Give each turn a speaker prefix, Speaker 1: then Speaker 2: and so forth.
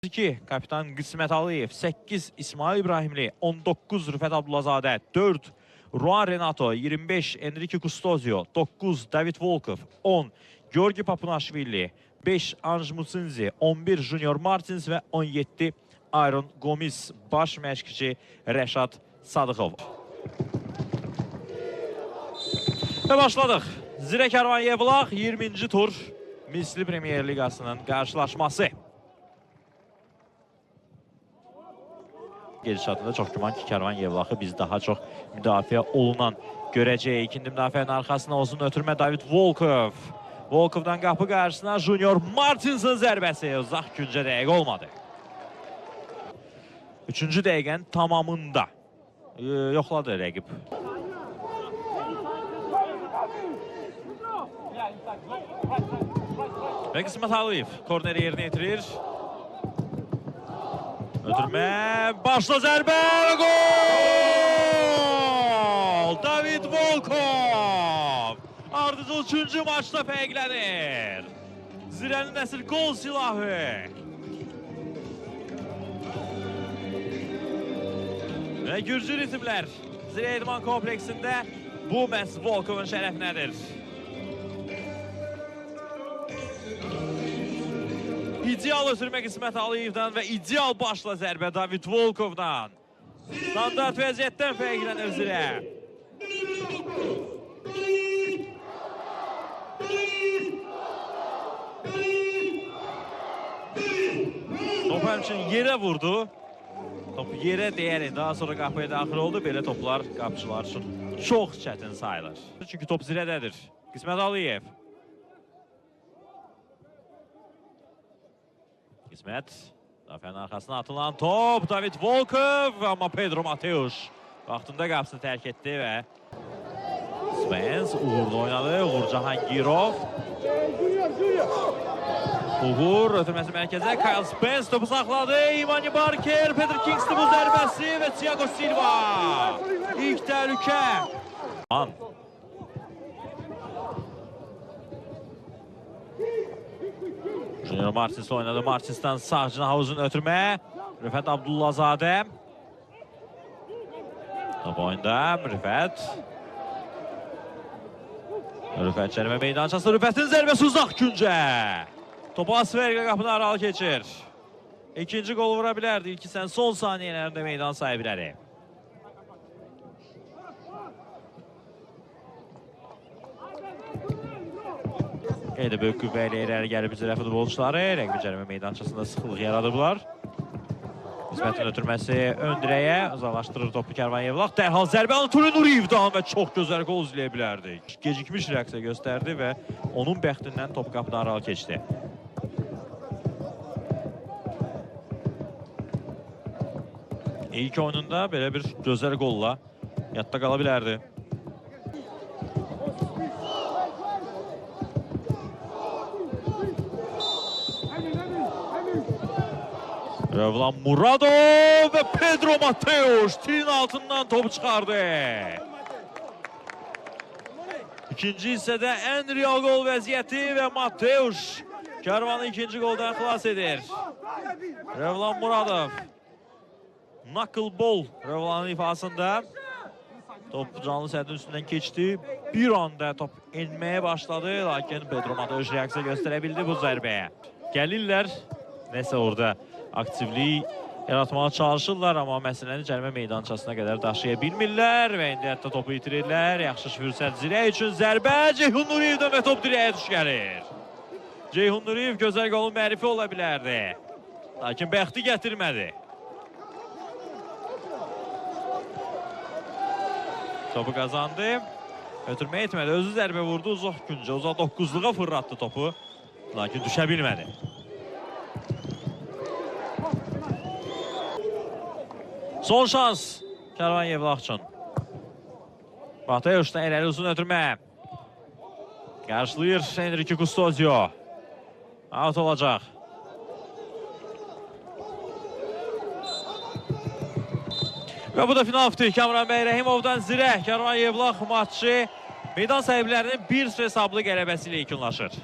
Speaker 1: 2 kapitan Qismət Aliyev, 8 İsmail İbrahimli, 19 Rüfət Abdullazadə, 4 Ruan Renato, 25 Enrique Custozio, 9 David Volkov, 10 Georgi Papunaşvili, 5 Anj Musinzi, 11 Junior Martins və 17 Iron Gomis, baş məşqçi Rəşad Sadıqov. Və başladıq. Zirə Kərvan Yevlax 20-ci tur Misli Premier Liqasının qarşılaşması. Gedişatında çox güman ki, Kərvan Yevlaxı biz daha çox müdafiə olunan görəcəyik. İkinci müdafiənin arxasına uzun ötürmə David Volkov. Volkovdan qapı qarşısına Junior Martinsin zərbəsi. Uzaq güncə dəqiq olmadı. Üçüncü dəqiqənin tamamında yoxladı rəqib. Və Qismət Aliyev korneri yerinə yetirir. Ötürmə, başla zərbə, gol! David Volkov! Ardıcıl 3-cü maçda fərqlənir. Zirənin əsl gol silahı. Və Gürcü ritmlər Zirə İdman kompleksində bu məhz Volkovun şərəfinədir. İdeal ötürmə Qismət Aliyevdən və ideal başla zərbə David Volkovdan. Standart vəziyyətdən fərqlənir Zirə. Top həmçinin yerə vurdu. Top yerə deyərək daha sonra qapıya daxil oldu. Belə toplar qapıcılar üçün çox çətin sayılır. Çünki top Zirədədir. Qismət Aliyev. Qismət, müdafiənin arxasına atılan top, David Volkov, amma Pedro Mateus vaxtında qapısını tərk etdi və Spence uğurlu oynadı, Uğur Cahangirov. Uğur ötürməsi mərkəzə, Kyle Spence topu saxladı, Imani Barker, Peter Kingston bu zərbəsi və Thiago Silva. İlk təhlükə. Junior Martins oynadı. Martins'ten sağcına havuzun ötürmə. Rüfət Abdullazadə. Top oyunda Rüfət. Rüfət çərmə meydançası. Rüfətin zərbəsi uzaq güncə. Topu Asverqə qapını aralı keçir. İkinci gol vura bilərdi. İlk sən son saniyelərində meydan sahibləri. Elə böyük qüvvə ilə irəli gəlib Zirə futbolçuları rəqbi cərimə meydançasında sıxılıq yaradıblar. Qismətin ötürməsi ön dirəyə uzaqlaşdırır topu Kərvan Yevlax. Dərhal zərbə Anatoli Nuriyevdən və çox gözəl gol izləyə bilərdik. Gecikmiş reaksiya göstərdi və onun bəxtindən topu qapıdan aralı keçdi. İlk oyununda belə bir gözəl qolla yadda qala bilərdi. Rövlan Muradov və Pedro Mateus tirin altından topu çıxardı. İkinci hissədə ən real gol vəziyyəti və Mateus Kərvanı ikinci goldan xilas edir. Rövlan Muradov. Knuckle ball Rövlanın ifasında. Top canlı səhədin üstündən keçdi. Bir anda top enməyə başladı. Lakin Pedro Mateus reaksiya göstərə bildi bu zərbəyə. Gəlirlər. Nəsə orada aktivlik yaratmağa çalışırlar, amma məsələni cərimə meydançasına qədər daşıya bilmirlər və indi hətta topu itirirlər. Yaxşı fürsət Zirə üçün zərbə Ceyhun Nuriyevdən və top dirəyə düş gəlir. Ceyhun Nuriyev gözəl qolun mərifi ola bilərdi. Lakin bəxti gətirmədi. Topu qazandı. Ötürmə etmədi. Özü zərbə vurdu. Uzaq güncə, uzaq 9-luğa fırlatdı topu. Lakin düşə bilmədi. Son şans Kərvan Yevlax üçün. Mateus'dan irəli uzun ötürmə. Qarşılayır Enrique Custozio. Out olacaq. Və bu da final fiti. Kamran bəy Rəhimovdan Zirə Kərvan Yevlax maçı meydan sahiblərinin 1-0 hesablı qələbəsi ilə yekunlaşır.